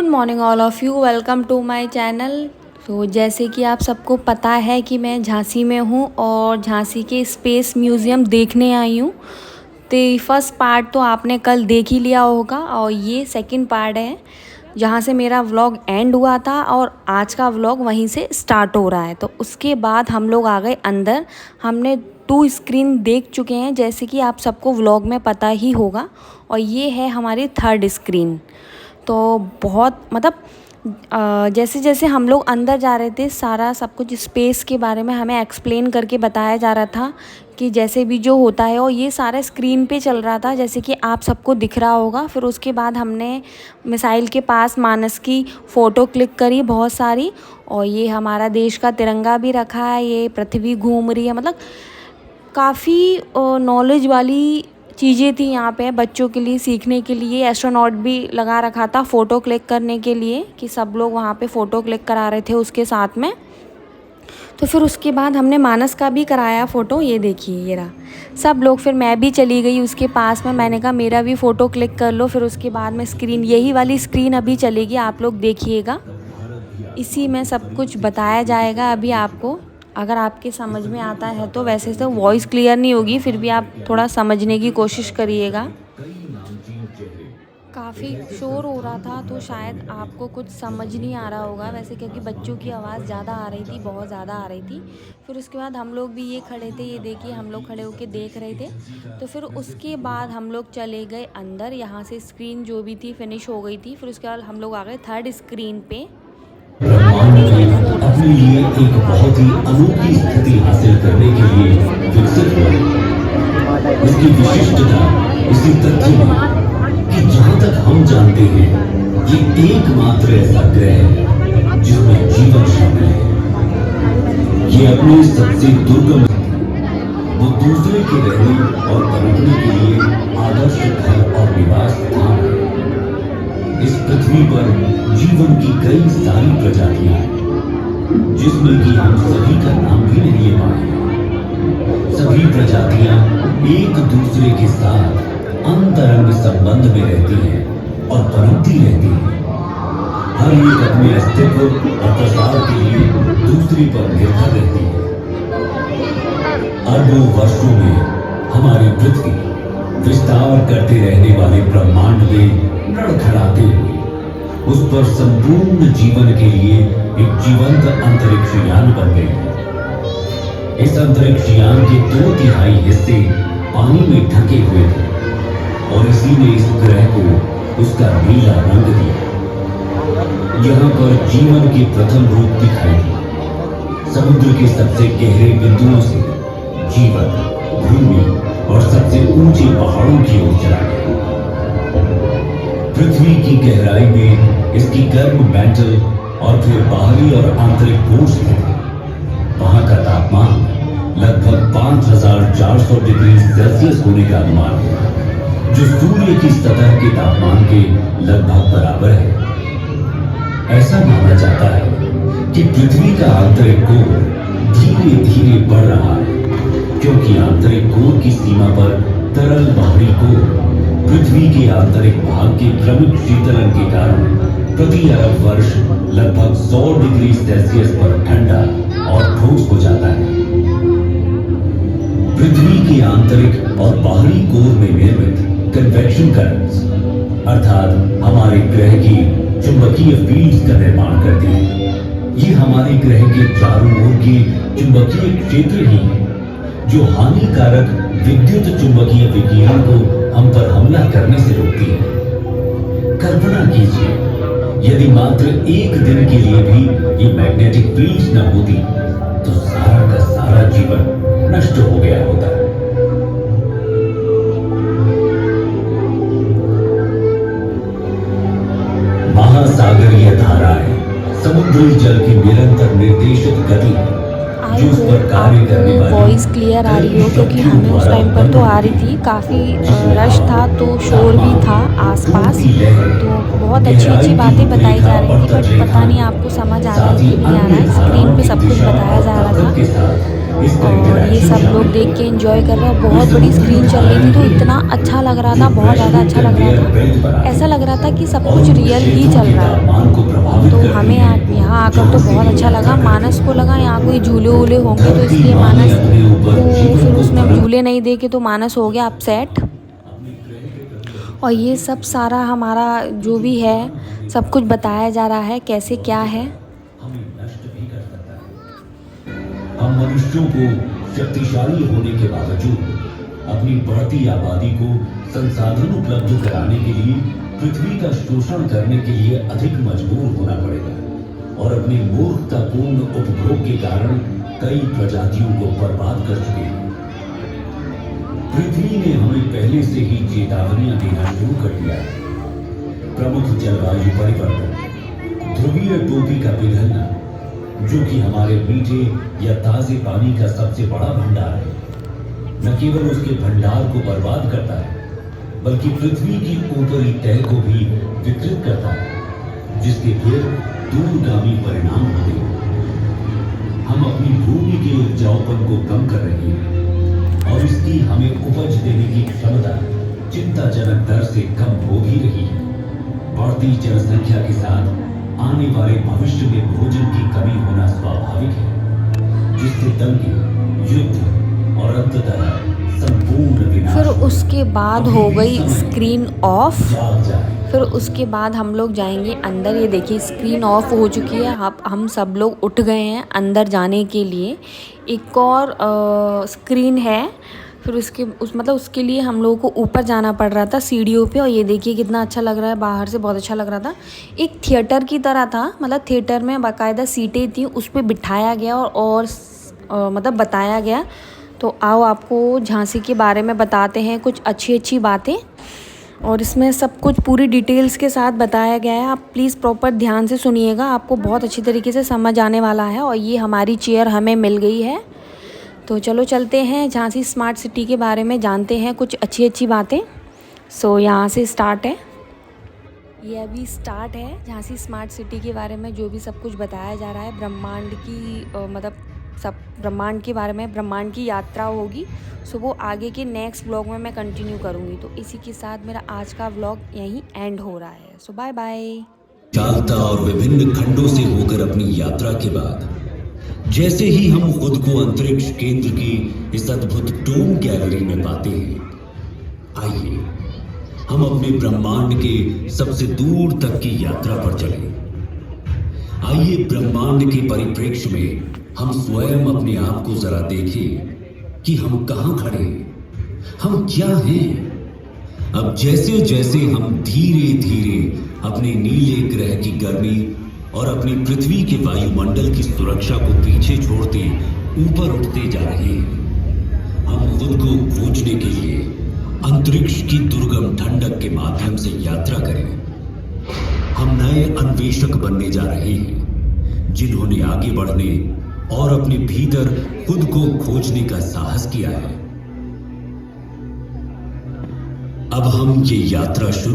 Good morning all of you, welcome to my channel. तो जैसे कि आप सबको पता है कि मैं झांसी में हूँ और झांसी के स्पेस म्यूज़ियम देखने आई हूँ। तो फर्स्ट पार्ट तो आपने कल देख ही लिया होगा और ये सेकंड पार्ट है जहाँ से मेरा व्लॉग एंड हुआ था और आज का व्लॉग वहीं से स्टार्ट हो रहा है। तो उसके बाद हम लोग आ गए अंदर। हमने 2 स्क्रीन देख चुके हैं जैसे कि आप सबको व्लॉग में पता ही होगा, और ये है हमारी 3rd स्क्रीन। तो बहुत मतलब जैसे जैसे हम लोग अंदर जा रहे थे सारा सब कुछ स्पेस के बारे में हमें एक्सप्लेन करके बताया जा रहा था कि जैसे भी जो होता है, और ये सारा स्क्रीन पे चल रहा था जैसे कि आप सबको दिख रहा होगा। फिर उसके बाद हमने मिसाइल के पास मानस की फ़ोटो क्लिक करी बहुत सारी, और ये हमारा देश का तिरंगा भी रखा है, ये पृथ्वी घूम रही है। मतलब काफ़ी नॉलेज वाली चीज़ें थी यहाँ पे बच्चों के लिए सीखने के लिए। एस्ट्रोनॉट भी लगा रखा था फ़ोटो क्लिक करने के लिए कि सब लोग वहाँ पे फ़ोटो क्लिक करा रहे थे उसके साथ में। तो फिर उसके बाद हमने मानस का भी कराया फ़ोटो। ये देखिए ये रहा सब लोग। फिर मैं भी चली गई उसके पास में, मैंने कहा मेरा भी फ़ोटो क्लिक कर लो। फिर उसके बाद में स्क्रीन, यही वाली स्क्रीन अभी चलेगी, आप लोग देखिएगा, इसी में सब कुछ बताया जाएगा अभी आपको। अगर आपके समझ में आता है तो, वैसे तो वॉइस क्लियर नहीं होगी, फिर भी आप थोड़ा समझने की कोशिश करिएगा। काफ़ी शोर हो रहा था तो शायद आपको कुछ समझ नहीं आ रहा होगा वैसे, क्योंकि बच्चों की आवाज़ ज़्यादा आ रही थी, बहुत ज़्यादा आ रही थी। फिर उसके बाद हम लोग भी ये खड़े थे, ये देखिए हम लोग खड़े होके देख रहे थे। तो फिर उसके बाद हम लोग चले गए अंदर। यहाँ से स्क्रीन जो भी थी फिनिश हो गई थी। फिर उसके बाद हम लोग आ गए 3rd स्क्रीन पे। ब्रह्मांड में अपने लिए एक बहुत ही अनोखी स्थिति हासिल करने के लिए विकसित हुआ। इसकी विशिष्टता इसी तथ्य में कि जहां तक हम जानते हैं ये एकमात्र ऐसा ग्रह है जिसमें जीवन शामिल है। ये अपने सबसे दुर्गम, वो दूसरे के रहने और पनपने के लिए आदर्श घर और निवास स्थान है। इस पृथ्वी पर जीवन की कई सारी प्रजातियां हैं जिसमें कि हम सभी का नाम भी नहीं ले पाए। सभी प्रजातियां एक दूसरे के साथ अंतरंग संबंध में रहती हैं और पनपती रहती हैं। हर एक अपने अस्तित्व और प्रसार के लिए दूसरी पर निर्भर रहती है। अरबों वर्षों में हमारी पृथ्वी विस्तार करते रहने वाले ब्रह्मांड में लड़खड़ाते हुए उस पर संपूर्ण जीवन के लिए एक जीवंत अंतरिक्ष यान बन गई है। इस अंतरिक्ष यान के 2/3 हिस्से पानी में ढके हुए थे और इसी ने इस ग्रह को उसका नीला रंग दिया। यहाँ पर जीवन के प्रथम रूप दिखाई दिए। समुद्र के सबसे गहरे बिंदुओं से जीवन भूमि और सबसे ऊंचे पहाड़ों की ओर चला गया। पृथ्वी की गहराई में इसकी गर्म मैंटल और फिर बाहरी और आंतरिक कोर्स थे। वहां का तापमान लगभग 5400 डिग्री सेल्सियस होने का अनुमान है, जो सूर्य की सतह के तापमान के लगभग बराबर है। ऐसा माना जाता है कि पृथ्वी का आंतरिक कोर धीरे धीरे बढ़ रहा है, क्योंकि आंतरिक कोर की सीमा पर तरल बाहरी कोर पृथ्वी के आंतरिक भाग के क्रमिक शीतलन के कारण प्रति अरब वर्ष लगभग 100 डिग्री सेल्सियस पर ठंडा और ठोस हो जाता है। पृथ्वी के आंतरिक और बाहरी कोर में निर्मित कन्वेक्शन करंट्स अर्थात हमारे ग्रह की चुंबकीय फील्ड्स का निर्माण करती है। ये हमारे ग्रह के चारों ओर के चुंबकीय क्षेत्र ही है जो हानिकारक विद्युत चुंबकीय विकिरण को हम पर हमला करने से रोकती है। कल्पना कीजिए यदि मात्र एक दिन के लिए भी ये मैग्नेटिक फील्ड्स न होती तो सारा का सारा जीवन नष्ट हो गया होता। महासागरीय धाराएं समुद्री जल की निरंतर निर्देशित गति है जो उस पर कार्य करने वाली वॉइस क्लियर आ रही हो, क्योंकि हमें उस टाइम पर तो आ रही थी, काफ़ी रश था तो शोर भी था आसपास। तो बहुत अच्छी अच्छी बातें बताई जा रही थी, बट पता नहीं आपको समझ आ रहा है कि नहीं आ रहा है। स्क्रीन पे सब कुछ बताया जा रहा था। और ये सब लोग देख के एंजॉय कर रहे हैं। बहुत बड़ी स्क्रीन चल रही थी तो इतना अच्छा लग रहा था, बहुत ज़्यादा अच्छा लग रहा था। ऐसा लग रहा था कि सब कुछ रियल ही चल रहा है। तो हमें यहाँ आकर तो बहुत अच्छा लगा। मानस को लगा यहाँ कोई झूले वूले होंगे, तो इसलिए मानस को फिर उसने अब झूले नहीं देखे तो मानस हो गया अपसेट। और ये सब सारा हमारा जो भी है सब कुछ बताया जा रहा है कैसे क्या है। हम मनुष्यों को शक्तिशाली होने के बावजूद अपनी बढ़ती आबादी को संसाधन उपलब्ध कराने के लिए पृथ्वी का शोषण करने के लिए अधिक मजबूर होना पड़ेगा और अपने मूर्खतापूर्ण उपभोग के कारण कई प्रजातियों को बर्बाद कर चुके हैं। पृथ्वी ने हमें पहले से ही चेतावनियां देना शुरू कर दिया है। प्रमुख जलवायु परिवर्तन, ध्रुवीय टोपी का पिघलना, जो कि हमारे मीठे या ताजे पानी का सबसे बड़ा भंडार है, न केवल उसके भंडार को बर्बाद करता है बल्कि पृथ्वी की ऊपरी तह को भी विकृत करता है, जिसके फिर दूरगामी परिणाम होते हैं। हम अपनी भूमि के उपजाऊपन को कम कर रहे हैं और इसकी हमें उपज देने की क्षमता चिंताजनक दर से कम हो भी रही है। बढ़ती जनसंख्या के साथ आने वाले भविष्य में भोजन की कमी होना स्वाभाविक है, जिससे दंगे, युद्ध और अंततः संपूर्ण विनाश। फिर उसके बाद हो गई स्क्रीन ऑफ। फिर उसके बाद हम लोग जाएंगे अंदर। ये देखिए स्क्रीन ऑफ हो चुकी है। हम सब लोग उठ गए हैं अंदर जाने के लिए। एक और स्क्रीन है। फिर उसके लिए हम लोगों को ऊपर जाना पड़ रहा था सीढ़ियों पे। और ये देखिए कितना अच्छा लग रहा है, बाहर से बहुत अच्छा लग रहा था। एक थिएटर की तरह था, मतलब थिएटर में बाकायदा सीटें थी, उस पर बिठाया गया और मतलब बताया गया। तो आओ आपको झांसी के बारे में बताते हैं कुछ अच्छी अच्छी बातें। और इसमें सब कुछ पूरी डिटेल्स के साथ बताया गया है। आप प्लीज़ प्रॉपर ध्यान से सुनिएगा, आपको बहुत अच्छी तरीके से समझ आने वाला है। और ये हमारी चेयर हमें मिल गई है। तो चलो चलते हैं झांसी स्मार्ट सिटी के बारे में जानते हैं कुछ अच्छी अच्छी बातें। सो यहाँ से स्टार्ट है, ये अभी स्टार्ट है झांसी स्मार्ट सिटी के बारे में जो भी सब कुछ बताया जा रहा है। ब्रह्मांड की मतलब सब ब्रह्मांड के बारे में, ब्रह्मांड की यात्रा होगी। सो वो आगे के नेक्स्ट व्लॉग में मैं कंटिन्यू करूँगी। तो इसी के साथ मेरा आज का व्लॉग यहीं एंड हो रहा है। सो बाय बाय। चालता और विभिन्न खंडों से होकर अपनी यात्रा के बाद जैसे ही हम खुद को अंतरिक्ष केंद्र की इस अद्भुत डोम गैलरी में पाते हैं, आइए हम अपने ब्रह्मांड के सबसे दूर तक की यात्रा पर चलें। आइए ब्रह्मांड के परिप्रेक्ष्य में हम स्वयं अपने आप को जरा देखें कि हम कहां खड़े हैं, हम क्या हैं। अब जैसे जैसे हम धीरे धीरे अपने नीले ग्रह की गर्मी और अपनी पृथ्वी के वायुमंडल की सुरक्षा को पीछे छोड़ते ऊपर उठते जा रहे हैं, हम खुद को खोजने के लिए अंतरिक्ष की दुर्गम ठंडक के माध्यम से यात्रा करें। हम नए अन्वेषक बनने जा रहे हैं, जिन्होंने आगे बढ़ने और अपने भीतर खुद को खोजने का साहस किया है। अब हम ये यात्रा शुरू